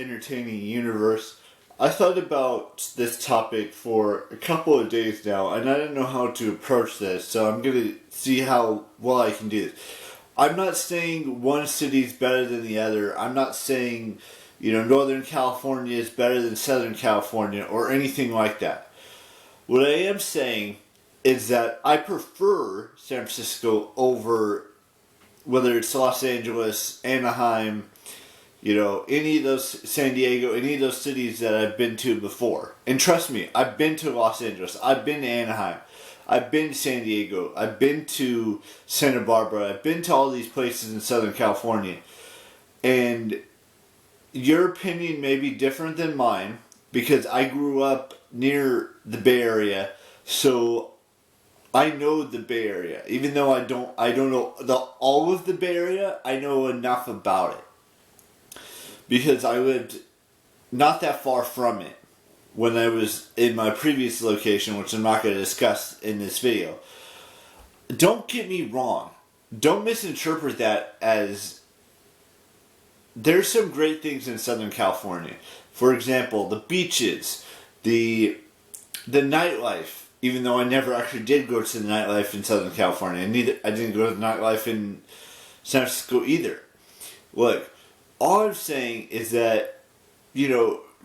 entertaining universe. I thought about this topic for a couple of days now, and I didn't know how to approach this, so I'm going to see how well I can do this. I'm not saying one city is better than the other. I'm not saying, Northern California is better than Southern California or anything like that. What I am saying is that I prefer San Francisco over whether it's Los Angeles, Anaheim, any of those, San Diego, any of those cities that I've been to before. And trust me, I've been to Los Angeles, I've been to Anaheim, I've been to San Diego, I've been to Santa Barbara, I've been to all these places in Southern California. And your opinion may be different than mine, because I grew up near the Bay Area, so I know the Bay Area. Even though I don't know all of the Bay Area, I know enough about it. Because I lived not that far from it when I was in my previous location, which I'm not going to discuss in this video. Don't get me wrong. Don't misinterpret that as there's some great things in Southern California. For example, the beaches, the nightlife. Even though I never actually did go to the nightlife in Southern California. I didn't go to the nightlife in San Francisco either. Look, all I'm saying is that,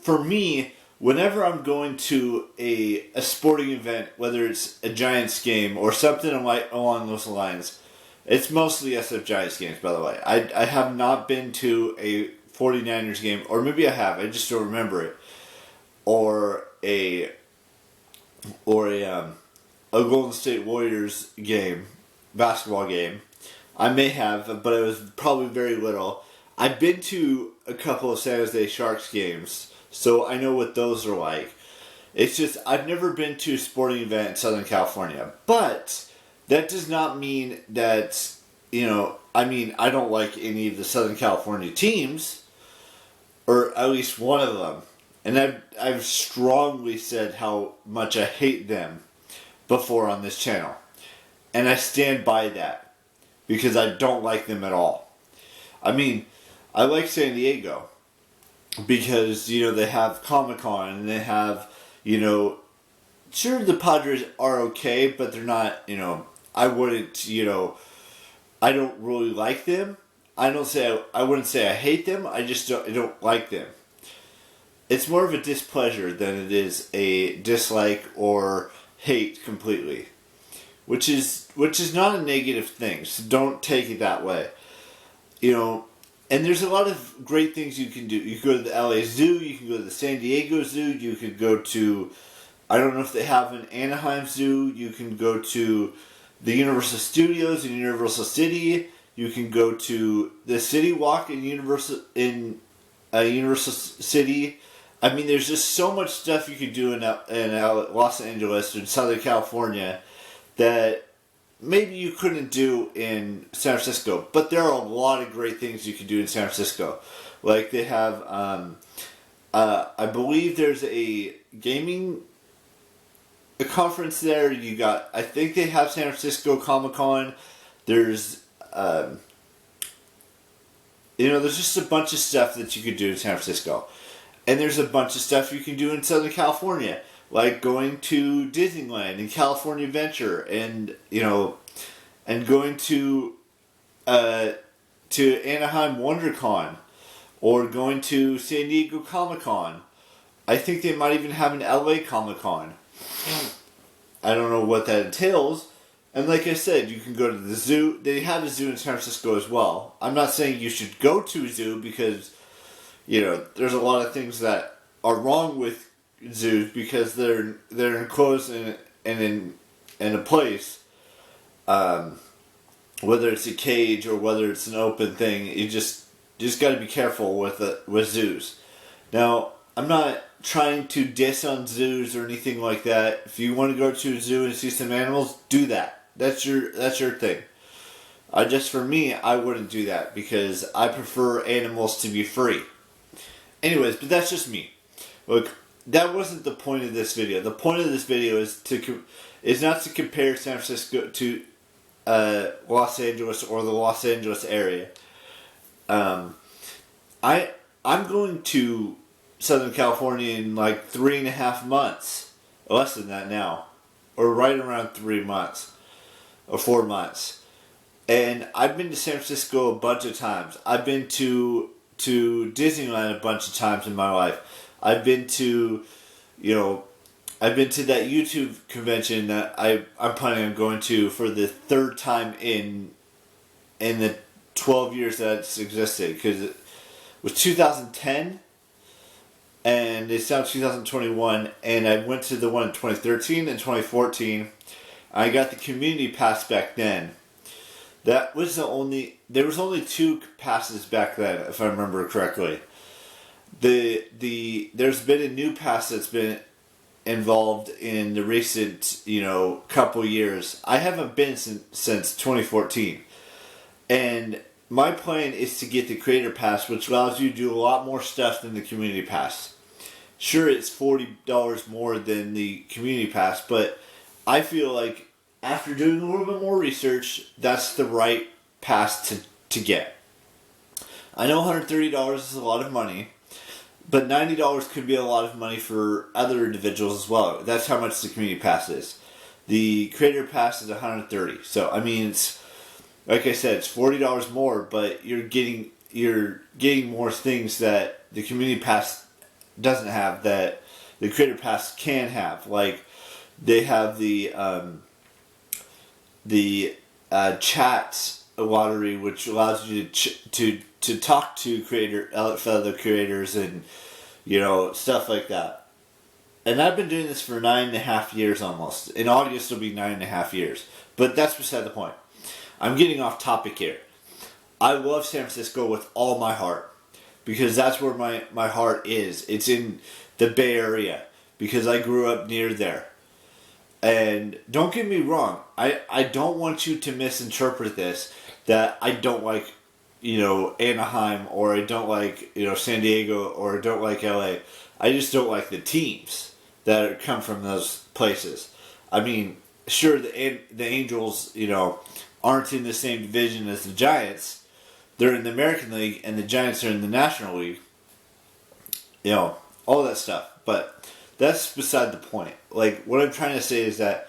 for me, whenever I'm going to a sporting event, whether it's a Giants game or something along those lines, it's mostly SF Giants games, by the way. I have not been to a 49ers game, or maybe I have, I just don't remember it, or a Golden State Warriors game, basketball game. I may have, but it was probably very little. I've been to a couple of San Jose Sharks games, so I know what those are like. It's just, I've never been to a sporting event in Southern California. But that does not mean that, I don't like any of the Southern California teams, or at least one of them. And I've strongly said how much I hate them before on this channel. And I stand by that, because I don't like them at all. I like San Diego because, they have Comic-Con and they have, sure, the Padres are okay, but they're not, I wouldn't, I don't really like them. I wouldn't say I hate them, I just don't like them. It's more of a displeasure than it is a dislike or hate completely. Which is not a negative thing, so don't take it that way. And there's a lot of great things you can do. You can go to the LA Zoo, you can go to the San Diego Zoo, you could go to, I don't know if they have an Anaheim Zoo, you can go to the Universal Studios in Universal City, you can go to the City Walk in Universal City. There's just so much stuff you could do in Los Angeles or in Southern California that maybe you couldn't do in San Francisco. But there are a lot of great things you can do in San Francisco. Like they have, I believe there's a gaming conference there. I think they have San Francisco Comic-Con. There's, there's just a bunch of stuff that you could do in San Francisco. And there's a bunch of stuff you can do in Southern California, like going to Disneyland and California Adventure, and and going to Anaheim WonderCon, or going to San Diego Comic-Con. I think they might even have an LA Comic-Con. I don't know what that entails. And like I said, you can go to the zoo. They have a zoo in San Francisco as well. I'm not saying you should go to a zoo because there's a lot of things that are wrong with zoos because they're enclosed in a place. Whether it's a cage or whether it's an open thing, you just got to be careful with zoos. Now, I'm not trying to diss on zoos or anything like that. If you want to go to a zoo and see some animals, do that. That's your thing. For me, I wouldn't do that because I prefer animals to be free. Anyways, but that's just me. Look, that wasn't the point of this video. The point of this video is not to compare San Francisco to Los Angeles or the Los Angeles area. I'm going to Southern California in like 3.5 months. Less than that now. Or right around 3 months. Or 4 months. And I've been to San Francisco a bunch of times. I've been to Disneyland a bunch of times in my life. I've been to, I've been to that YouTube convention that I'm planning on going to for the third time in the 12 years that it's existed. Because it was 2010, and it's now 2021, and I went to the one in 2013 and 2014. I got the community pass back then. That was there was only 2 passes back then, if I remember correctly. There's been a new pass that's been involved in the recent, couple years. I haven't been since 2014. And my plan is to get the creator pass, which allows you to do a lot more stuff than the community pass. Sure, it's $40 more than the community pass, but I feel like after doing a little bit more research, that's the right pass to get. I know $130 is a lot of money, but $90 could be a lot of money for other individuals as well. That's how much the community pass is. The creator pass is $130. So I mean, it's like I said, it's $40 more, but you're getting more things that the community pass doesn't have that the creator pass can have. Like they have the chat lottery, which allows you to talk to fellow creators and stuff like that. And I've been doing this for 9.5 years almost. In August it'll be 9.5 years. But that's beside the point. I'm getting off topic here. I love San Francisco with all my heart because that's where my heart is. It's in the Bay Area because I grew up near there. And don't get me wrong, I don't want you to misinterpret this, that I don't like, Anaheim, or I don't like, San Diego, or I don't like LA. I just don't like the teams that come from those places. I mean, sure, the Angels, aren't in the same division as the Giants. They're in the American League, and the Giants are in the National League. All that stuff. But that's beside the point. Like, what I'm trying to say is that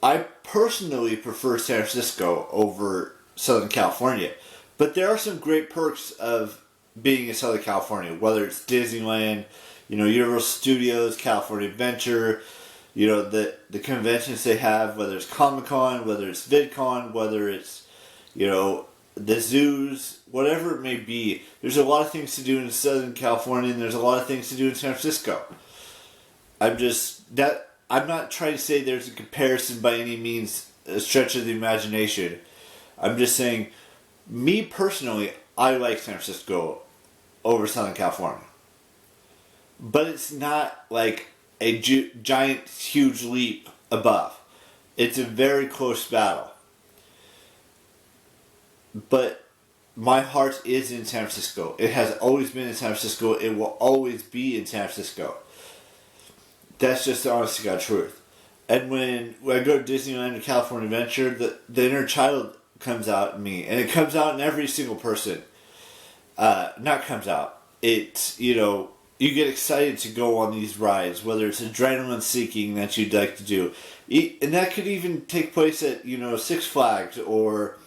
I personally prefer San Francisco over Southern California. But there are some great perks of being in Southern California, whether it's Disneyland, Universal Studios, California Adventure, the conventions they have, whether it's Comic-Con, whether it's VidCon, whether it's, the zoos, whatever it may be. There's a lot of things to do in Southern California, and there's a lot of things to do in San Francisco. I'm not trying to say there's a comparison by any means, a stretch of the imagination. I'm just saying, me personally, I like San Francisco over Southern California. But it's not like a giant, huge leap above. It's a very close battle. But my heart is in San Francisco. It has always been in San Francisco. It will always be in San Francisco. That's just the honest to God truth. And when I go to Disneyland or California Adventure, the inner child comes out in me. And it comes out in every single person. Not comes out. It's, you get excited to go on these rides, whether it's adrenaline seeking that you'd like to do. And that could even take place at, Six Flags or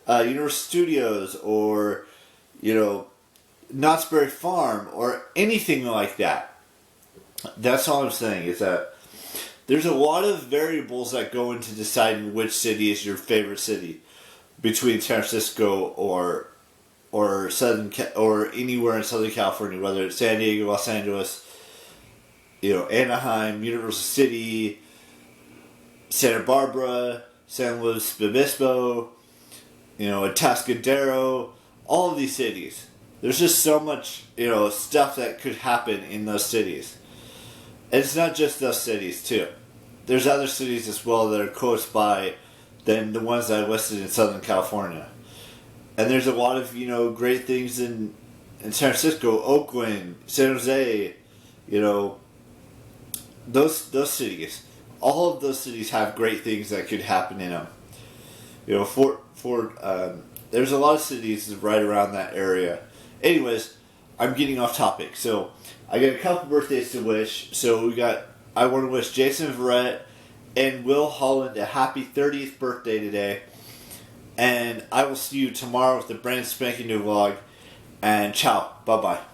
Universal Studios or, Knott's Berry Farm or anything like that. That's all I'm saying is that there's a lot of variables that go into deciding which city is your favorite city between San Francisco or anywhere in Southern California, whether it's San Diego, Los Angeles, Anaheim, Universal City, Santa Barbara, San Luis Obispo, Atascadero, all of these cities. There's just so much, stuff that could happen in those cities. And it's not just those cities, too. There's other cities as well that are close by than the ones that I listed in Southern California. And there's a lot of, great things in San Francisco, Oakland, San Jose, those cities. All of those cities have great things that could happen in them. There's a lot of cities right around that area. Anyways, I'm getting off topic. So I got a couple birthdays to wish. So I want to wish Jason Verrett and Will Holland a happy 30th birthday today. And I will see you tomorrow with a brand spanking new vlog. And ciao. Bye-bye.